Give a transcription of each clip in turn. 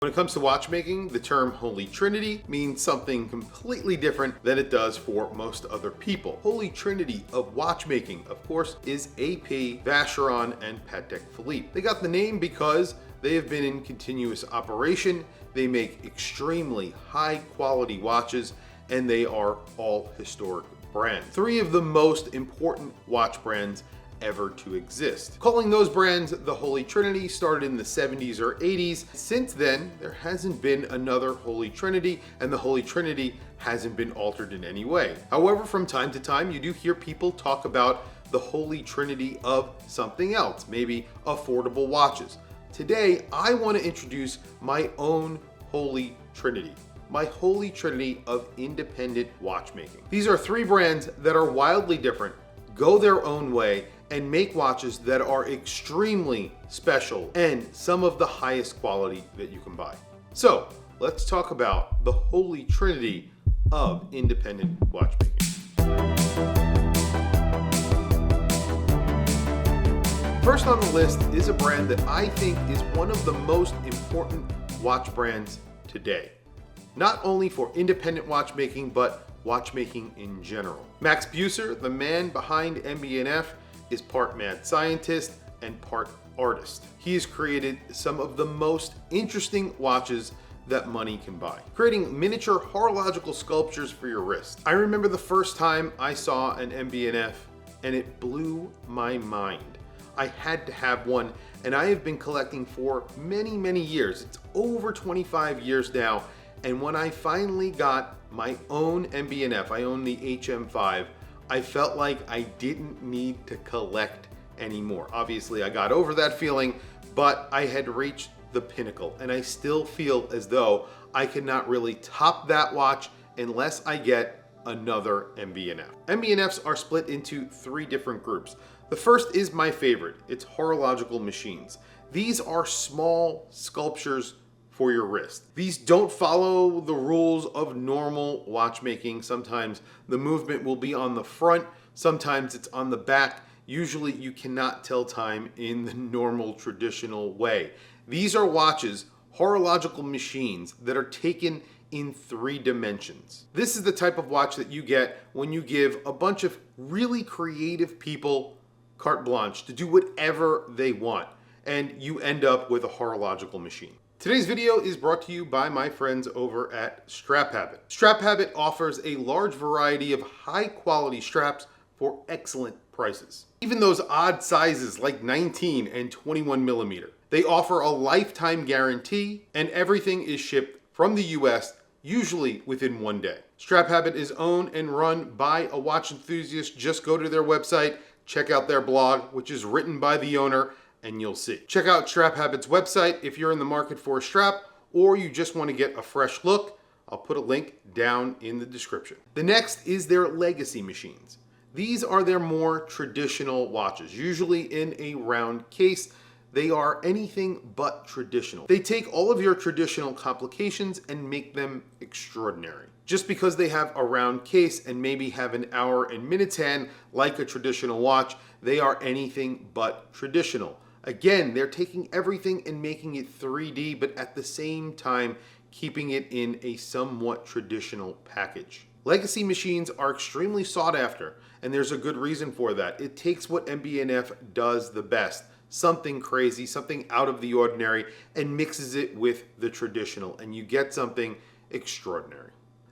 When it comes to watchmaking, the term Holy Trinity means something completely different than it does for most other people. Holy Trinity of watchmaking, of course, is AP, Vacheron, and Patek Philippe. They got the name because they have been in continuous operation, they make extremely high quality watches, and they are all historic brands. Three of the most important watch brands ever to exist. Calling those brands the Holy Trinity started in the 70s or 80s. Since then, there hasn't been another Holy Trinity, and the Holy Trinity hasn't been altered in any way. However, from time to time, you do hear people talk about the Holy Trinity of something else, maybe affordable watches. Today, I want to introduce my own Holy Trinity. My Holy Trinity of independent watchmaking. These are three brands that are wildly different, go their own way, and make watches that are extremely special and some of the highest quality that you can buy. So let's talk about the Holy Trinity of independent watchmaking. First on the list is a brand that I think is one of the most important watch brands today. Not only for independent watchmaking, but watchmaking in general. Max Buser, the man behind mb&f, is part mad scientist and part artist. He has created some of the most interesting watches that money can buy, creating miniature horological sculptures for your wrist. I remember the first time I saw an mb&f and it blew my mind. I had to have one, and I have been collecting for many years. It's over 25 years now, and when I finally got my own mb&f, I own the HM5, I felt like I didn't need to collect anymore. Obviously, I got over that feeling, but I had reached the pinnacle, and I still feel as though I cannot really top that watch unless I get another mb&f. mb&fs are split into three different groups. The first is my favorite. It's horological machines. These are small sculptures for your wrist. These don't follow the rules of normal watchmaking. Sometimes the movement will be on the front, sometimes it's on the back. Usually you cannot tell time in the normal traditional way. These are watches, horological machines, that are taken in 3 dimensions. This is the type of watch that you get when you give a bunch of really creative people carte blanche to do whatever they want, and you end up with a horological machine. Today's video is brought to you by my friends over at Strap Habit. Strap Habit offers a large variety of high quality straps for excellent prices. Even those odd sizes like 19 and 21 millimeter. They offer a lifetime guarantee, and everything is shipped from the US, usually within 1 day. Strap Habit is owned and run by a watch enthusiast. Just go to their website, check out their blog, which is written by the owner, and you'll see. Check out Strap Habit's website if you're in the market for a strap or you just want to get a fresh look. I'll put a link down in the description. The next is their legacy machines. These are their more traditional watches, usually in a round case. They are anything but traditional. They take all of your traditional complications and make them extraordinary. Just because they have a round case and maybe have an hour and minutes hand like a traditional watch, they are anything but traditional. Again, they're taking everything and making it 3D, but at the same time, keeping it in a somewhat traditional package. Legacy machines are extremely sought after, and there's a good reason for that. It takes what mb&f does the best, something crazy, something out of the ordinary, and mixes it with the traditional, and you get something extraordinary.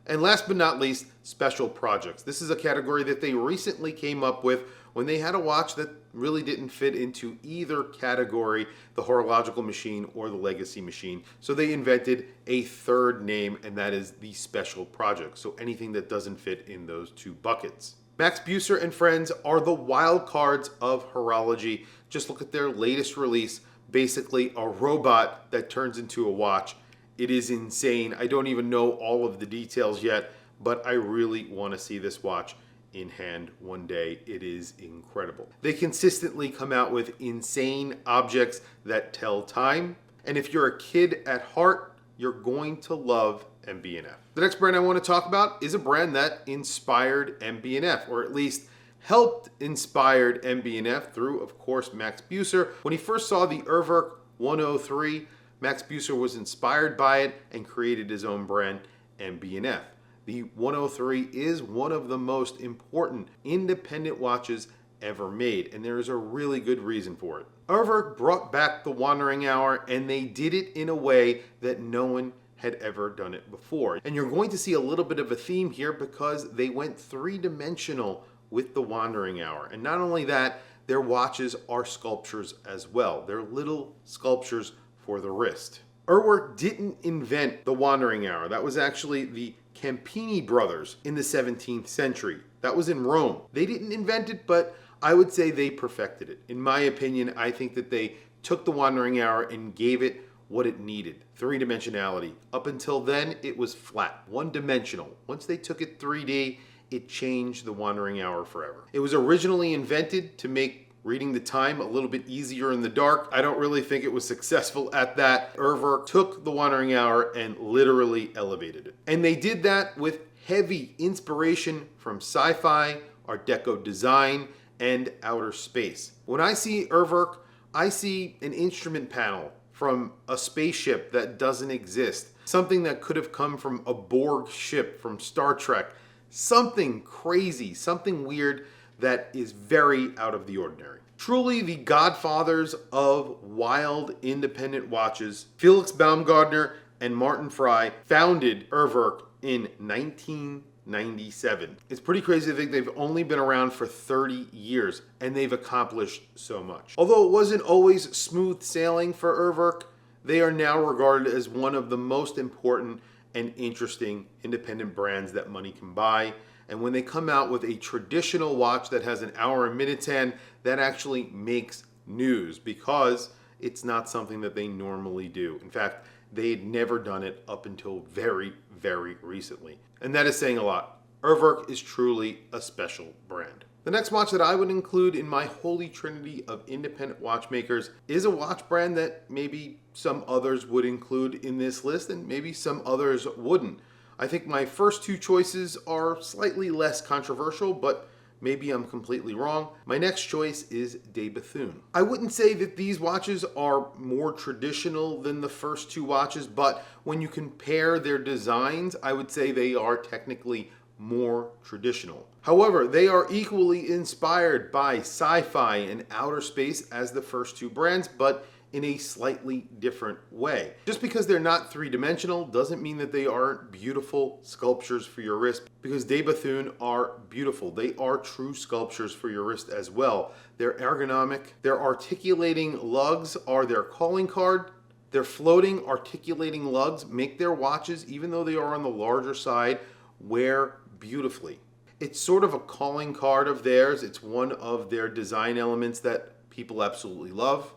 And last but not least, special projects. This is a category that they recently came up with when they had a watch that really didn't fit into either category, the horological machine or the legacy machine. So they invented a third name, and that is the special project. So anything that doesn't fit in those 2 buckets. Max Buser and friends are the wild cards of horology. Just look at their latest release, basically a robot that turns into a watch. It is insane. I don't even know all of the details yet, but I really want to see this watch in hand one day. It is incredible. They consistently come out with insane objects that tell time. And if you're a kid at heart, you're going to love mb&f. The next brand I want to talk about is a brand that inspired mb&f, or at least helped inspired mb&f through, of course, Max Buser. When he first saw the Urwerk 103, Max Buser was inspired by it and created his own brand, mb&f. The 103 is one of the most important independent watches ever made, and there is a really good reason for it. Urwerk brought back the wandering hour, and they did it in a way that no one had ever done it before. And you're going to see a little bit of a theme here because they went three-dimensional with the wandering hour. And not only that, their watches are sculptures as well. They're little sculptures for the wrist. Urwerk didn't invent the wandering hour. That was actually the Campini brothers in the 17th century. That was in Rome. They didn't invent it, but I would say they perfected it. In my opinion, I think that they took the wandering hour and gave it what it needed, three-dimensionality. Up until then, it was flat, one-dimensional. Once they took it 3D, it changed the wandering hour forever. It was originally invented to make reading the time a little bit easier in the dark. I don't really think it was successful at that. Urwerk took the wandering hour and literally elevated it. And they did that with heavy inspiration from sci-fi, Art Deco design, and outer space. When I see Urwerk, I see an instrument panel from a spaceship that doesn't exist. Something that could have come from a Borg ship from Star Trek. Something crazy, something weird that is very out of the ordinary. Truly the godfathers of wild independent watches, Felix Baumgartner and Martin Fry founded Urwerk in 1997. It's pretty crazy to think they've only been around for 30 years and they've accomplished so much. Although it wasn't always smooth sailing for Urwerk, they are now regarded as one of the most important and interesting independent brands that money can buy. And when they come out with a traditional watch that has an hour and minutes hand, that actually makes news because it's not something that they normally do. In fact, they had never done it up until very, very recently. And that is saying a lot. Urwerk is truly a special brand. The next watch that I would include in my holy trinity of independent watchmakers is a watch brand that maybe some others would include in this list and maybe some others wouldn't. I think my first two choices are slightly less controversial, but maybe I'm completely wrong. My next choice is de Bethune. I wouldn't say that these watches are more traditional than the first two watches, but when you compare their designs, I would say they are technically more traditional. However, they are equally inspired by sci-fi and outer space as the first two brands, but in a slightly different way. Just because they're not three-dimensional doesn't mean that they aren't beautiful sculptures for your wrist, because de Bethune are beautiful. They are true sculptures for your wrist as well. They're ergonomic. Their articulating lugs are their calling card. Their floating articulating lugs make their watches, even though they are on the larger side, wear beautifully. It's sort of a calling card of theirs. It's one of their design elements that people absolutely love.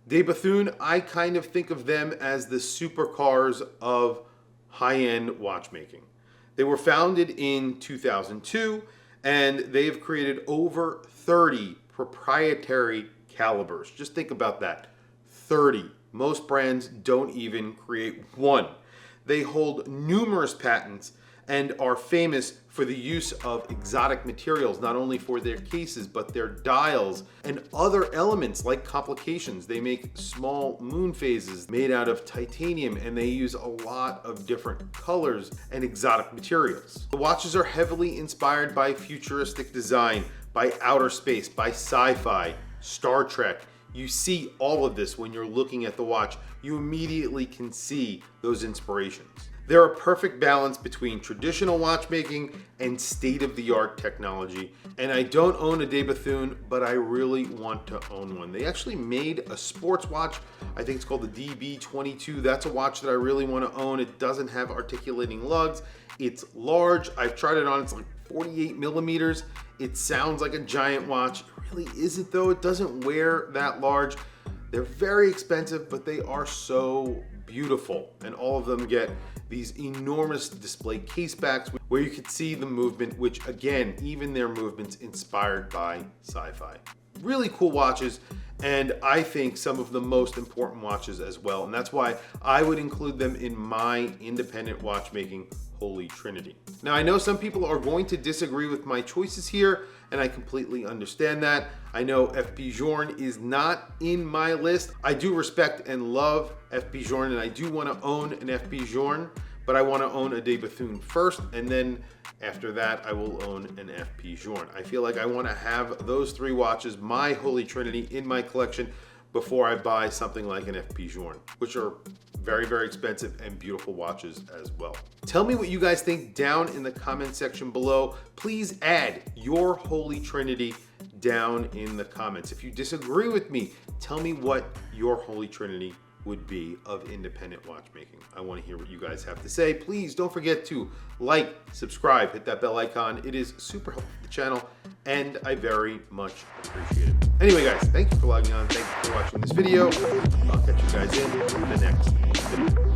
De Bethune, I kind of think of them as the supercars of high-end watchmaking. They were founded in 2002, and they have created over 30 proprietary calibers. Just think about that, 30. Most brands don't even create one. They hold numerous patents and are famous for the use of exotic materials, not only for their cases, but their dials and other elements like complications. They make small moon phases made out of titanium, and they use a lot of different colors and exotic materials. The watches are heavily inspired by futuristic design, by outer space, by sci-fi, Star Trek. You see all of this when you're looking at the watch. You immediately can see those inspirations. They're a perfect balance between traditional watchmaking and state-of-the-art technology. And I don't own a de Bethune, but I really want to own one. They actually made a sports watch. I think it's called the DB22. That's a watch that I really want to own. It doesn't have articulating lugs. It's large. I've tried it on. It's like 48 millimeters. It sounds like a giant watch. It really isn't though. It doesn't wear that large. They're very expensive, but they are so beautiful. And all of them get these enormous display case backs where you can see the movement, which again, even their movements inspired by sci-fi. really cool watches, and I think some of the most important watches as well. And that's why I would include them in my independent watchmaking holy trinity. Now, I know some people are going to disagree with my choices here, and I completely understand that. I know FP Journe is not in my list. I do respect and love FP Journe, and I do want to own an FP Journe, but I want to own a de Bethune first, and then after that, I will own an FP Journe. I feel like I want to have those three watches, my holy trinity, in my collection before I buy something like an FP Journe, which are very, very expensive and beautiful watches as well. Tell me what you guys think down in the comment section below. Please add your holy trinity down in the comments. If you disagree with me, tell me what your holy trinity would be of independent watchmaking. I want to hear what you guys have to say. Please don't forget to like, subscribe, hit that bell icon. It is super helpful for the channel, and I very much appreciate it. Anyway, guys, thank you for logging on. Thank you for watching this video. I'll catch you guys in the next video.